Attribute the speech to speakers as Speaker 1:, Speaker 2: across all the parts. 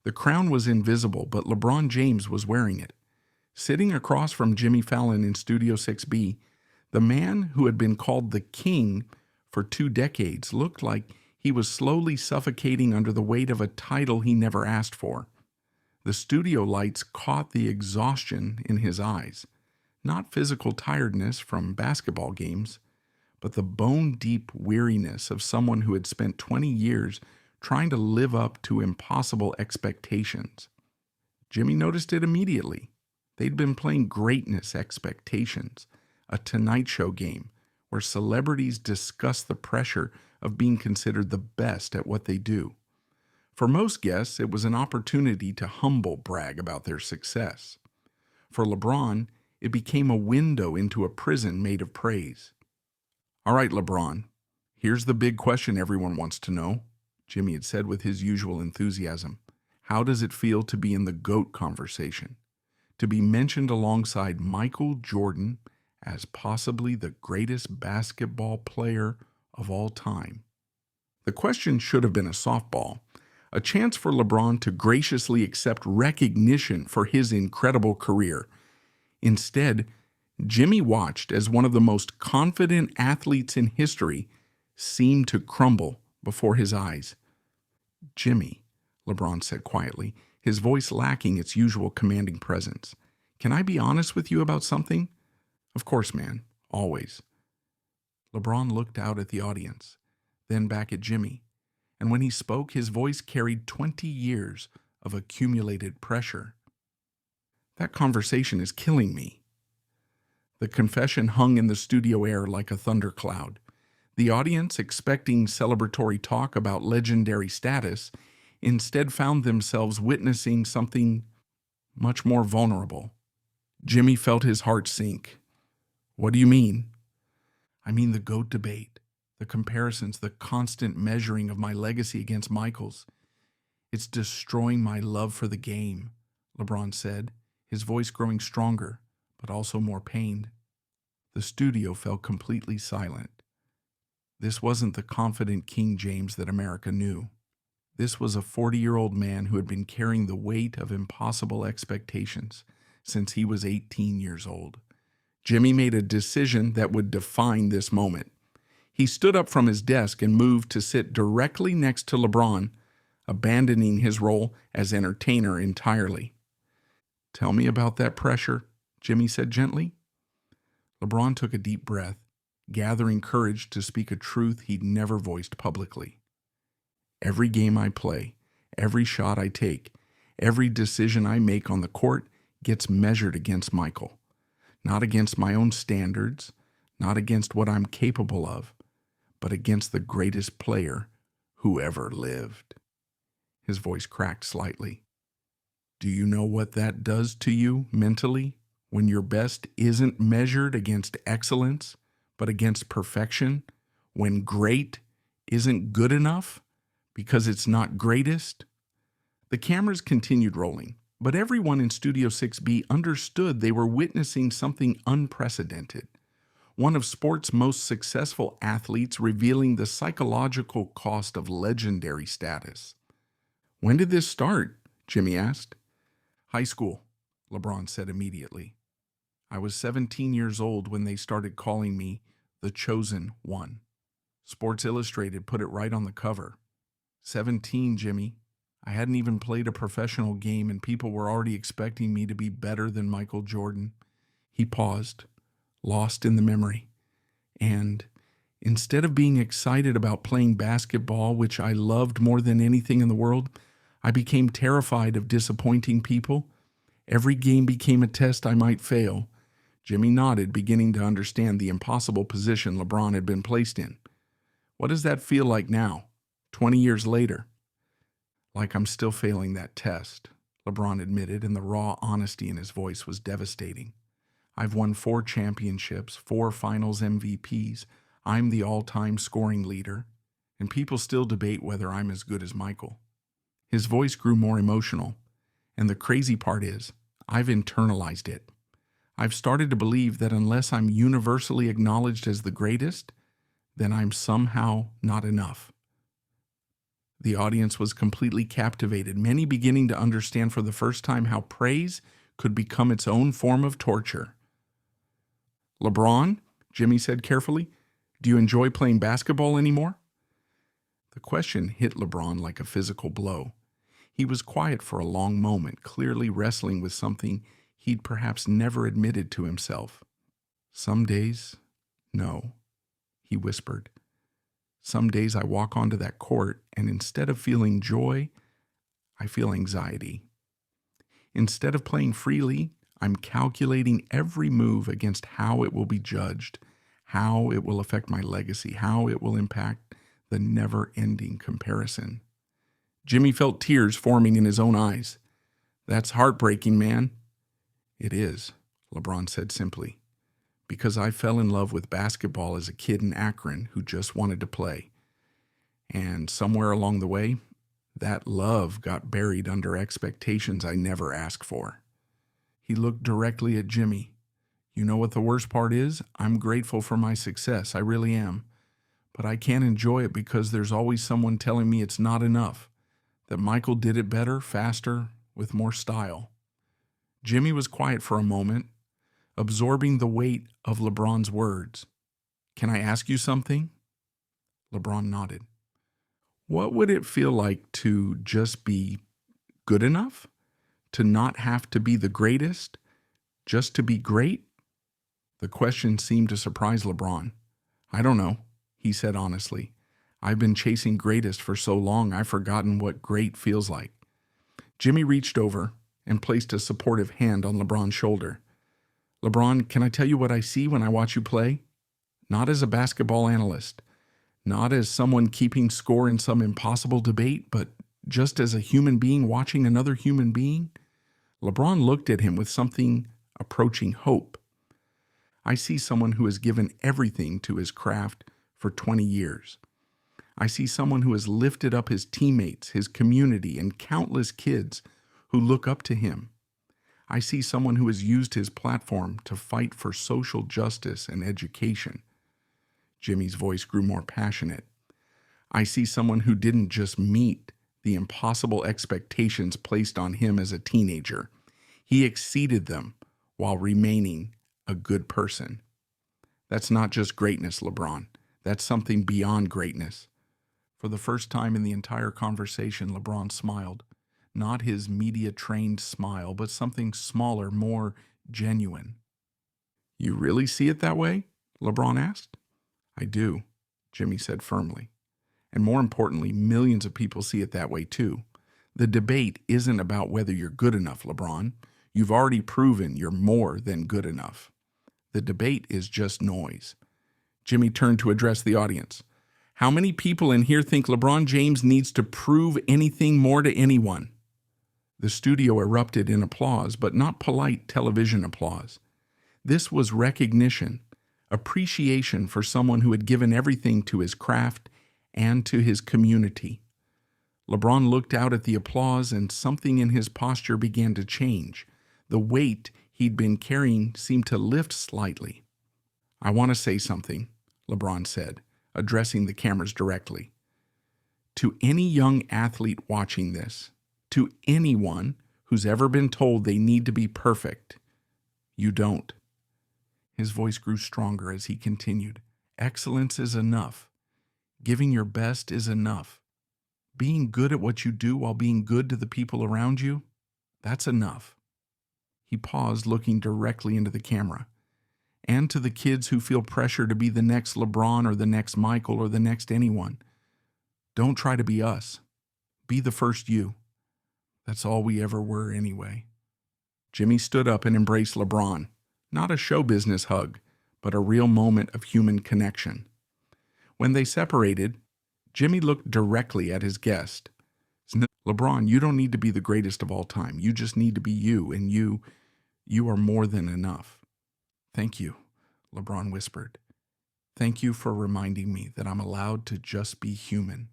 Speaker 1: The crown was invisible, but LeBron James was wearing it. Sitting across from Jimmy Fallon in Studio 6B, the man who had been called the King for 2 decades looked like he was slowly suffocating under the weight of a title he never asked for. The studio lights caught the exhaustion in his eyes, not physical tiredness from basketball games, but the bone-deep weariness of someone who had spent 20 years trying to live up to impossible expectations. Jimmy noticed it immediately. They'd been playing Greatness Expectations, a Tonight Show game where celebrities discuss the pressure of being considered the best at what they do. For most guests, it was an opportunity to humble brag about their success. For LeBron, it became a window into a prison made of praise. "All right, LeBron, here's the big question everyone wants to know," Jimmy had said with his usual enthusiasm. "How does it feel to be in the GOAT conversation? To be mentioned alongside Michael Jordan as possibly the greatest basketball player of all time?" The question should have been a softball, a chance for LeBron to graciously accept recognition for his incredible career. Instead, Jimmy watched as one of the most confident athletes in history seemed to crumble before his eyes. "Jimmy," LeBron said quietly, his voice lacking its usual commanding presence, "can I be honest with you about something?" "Of course, man. Always." LeBron looked out at the audience, then back at Jimmy, and when he spoke, his voice carried 20 years of accumulated pressure. "That conversation is killing me." The confession hung in the studio air like a thundercloud. The audience, expecting celebratory talk about legendary status, instead found themselves witnessing something much more vulnerable. Jimmy felt his heart sink. "What do you mean?" "I mean the GOAT debate, the comparisons, the constant measuring of my legacy against Michael's. It's destroying my love for the game," LeBron said, his voice growing stronger, but also more pained. The studio fell completely silent. This wasn't the confident King James that America knew. This was a 40-year-old man who had been carrying the weight of impossible expectations since he was 18 years old. Jimmy made a decision that would define this moment. He stood up from his desk and moved to sit directly next to LeBron, abandoning his role as entertainer entirely. "Tell me about that pressure," Jimmy said gently. LeBron took a deep breath, gathering courage to speak a truth he'd never voiced publicly. "Every game I play, every shot I take, every decision I make on the court gets measured against Michael. Not against my own standards, not against what I'm capable of, but against the greatest player who ever lived." His voice cracked slightly. "Do you know what that does to you mentally when your best isn't measured against excellence, but against perfection? When great isn't good enough because it's not greatest?" The cameras continued rolling, but everyone in Studio 6B understood they were witnessing something unprecedented. One of sport's most successful athletes revealing the psychological cost of legendary status. "When did this start?" Jimmy asked. "High school," LeBron said immediately. "I was 17 years old when they started calling me the Chosen One. Sports Illustrated put it right on the cover. 17, Jimmy. I hadn't even played a professional game and people were already expecting me to be better than Michael Jordan." He paused, lost in the memory. "And instead of being excited about playing basketball, which I loved more than anything in the world, I became terrified of disappointing people. Every game became a test I might fail." Jimmy nodded, beginning to understand the impossible position LeBron had been placed in. "What does that feel like now, 20 years later?" "Like I'm still failing that test," LeBron admitted, and the raw honesty in his voice was devastating. "I've won 4 championships, 4 finals MVPs. I'm the all-time scoring leader, and people still debate whether I'm as good as Michael." His voice grew more emotional, and the crazy part is, I've internalized it. I've started to believe that unless I'm universally acknowledged as the greatest, then I'm somehow not enough. The audience was completely captivated, many beginning to understand for the first time how praise could become its own form of torture. "LeBron," Jimmy said carefully, "do you enjoy playing basketball anymore?" The question hit LeBron like a physical blow. He was quiet for a long moment, clearly wrestling with something he'd perhaps never admitted to himself. "Some days, no," he whispered. "Some days I walk onto that court, and instead of feeling joy, I feel anxiety. Instead of playing freely, I'm calculating every move against how it will be judged, how it will affect my legacy, how it will impact the never-ending comparison." Jimmy felt tears forming in his own eyes. "That's heartbreaking, man." "It is," LeBron said simply, "because I fell in love with basketball as a kid in Akron who just wanted to play. And somewhere along the way, that love got buried under expectations I never asked for." He looked directly at Jimmy. "You know what the worst part is? I'm grateful for my success, I really am. But I can't enjoy it because there's always someone telling me it's not enough, that Michael did it better, faster, with more style." Jimmy was quiet for a moment, absorbing the weight of LeBron's words. "Can I ask you something?" LeBron nodded. "What would it feel like to just be good enough? To not have to be the greatest, just to be great?" The question seemed to surprise LeBron. "I don't know," he said honestly. "I've been chasing greatest for so long I've forgotten what great feels like." Jimmy reached over and placed a supportive hand on LeBron's shoulder. "LeBron, can I tell you what I see when I watch you play? Not as a basketball analyst, not as someone keeping score in some impossible debate, but just as a human being watching another human being." LeBron looked at him with something approaching hope. "I see someone who has given everything to his craft for 20 years. I see someone who has lifted up his teammates, his community, and countless kids who look up to him. I see someone who has used his platform to fight for social justice and education." Jimmy's voice grew more passionate. "I see someone who didn't just meet the impossible expectations placed on him as a teenager. He exceeded them while remaining a good person. That's not just greatness, LeBron. That's something beyond greatness." For the first time in the entire conversation, LeBron smiled. Not his media-trained smile, but something smaller, more genuine. "You really see it that way?" LeBron asked. "I do," Jimmy said firmly. "And more importantly, millions of people see it that way too. The debate isn't about whether you're good enough, LeBron. You've already proven you're more than good enough. The debate is just noise." Jimmy turned to address the audience. "How many people in here think LeBron James needs to prove anything more to anyone?" The studio erupted in applause, but not polite television applause. This was recognition, appreciation for someone who had given everything to his craft and to his community. LeBron looked out at the applause, and something in his posture began to change. The weight he'd been carrying seemed to lift slightly. "I want to say something," LeBron said, addressing the cameras directly. "To any young athlete watching this, to anyone who's ever been told they need to be perfect, you don't." His voice grew stronger as he continued. "Excellence is enough. Giving your best is enough. Being good at what you do while being good to the people around you, that's enough." He paused, looking directly into the camera. "And to the kids who feel pressure to be the next LeBron or the next Michael or the next anyone, don't try to be us. Be the first you. That's all we ever were anyway." Jimmy stood up and embraced LeBron. Not a show business hug, but a real moment of human connection. When they separated, Jimmy looked directly at his guest. "LeBron, you don't need to be the greatest of all time. You just need to be you, and you are more than enough." "Thank you," LeBron whispered. "Thank you for reminding me that I'm allowed to just be human."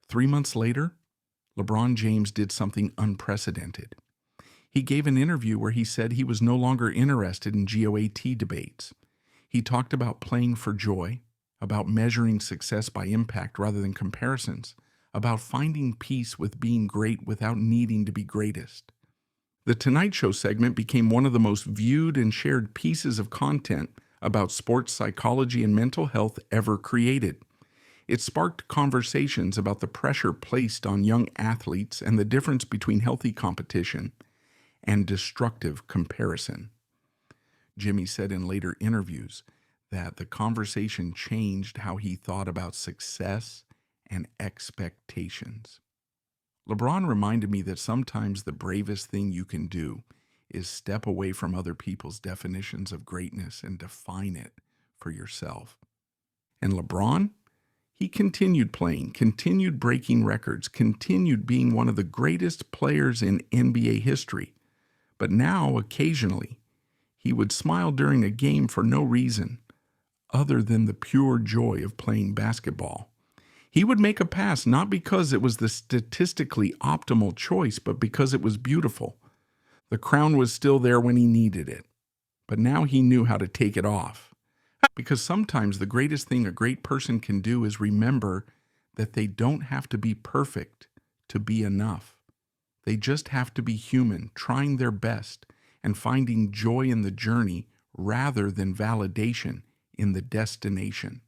Speaker 1: 3 months later, LeBron James did something unprecedented. He gave an interview where he said he was no longer interested in GOAT debates. He talked about playing for joy, about measuring success by impact rather than comparisons, about finding peace with being great without needing to be greatest. The Tonight Show segment became one of the most viewed and shared pieces of content about sports psychology and mental health ever created. It sparked conversations about the pressure placed on young athletes and the difference between healthy competition and destructive comparison. Jimmy said in later interviews that the conversation changed how he thought about success and expectations. LeBron reminded me that sometimes the bravest thing you can do is step away from other people's definitions of greatness and define it for yourself. And LeBron, he continued playing, continued breaking records, continued being one of the greatest players in NBA history. But now, occasionally, he would smile during a game for no reason other than the pure joy of playing basketball. He would make a pass not because it was the statistically optimal choice, but because it was beautiful. The crown was still there when he needed it, but now he knew how to take it off. Because sometimes the greatest thing a great person can do is remember that they don't have to be perfect to be enough. They just have to be human, trying their best and finding joy in the journey rather than validation in the destination.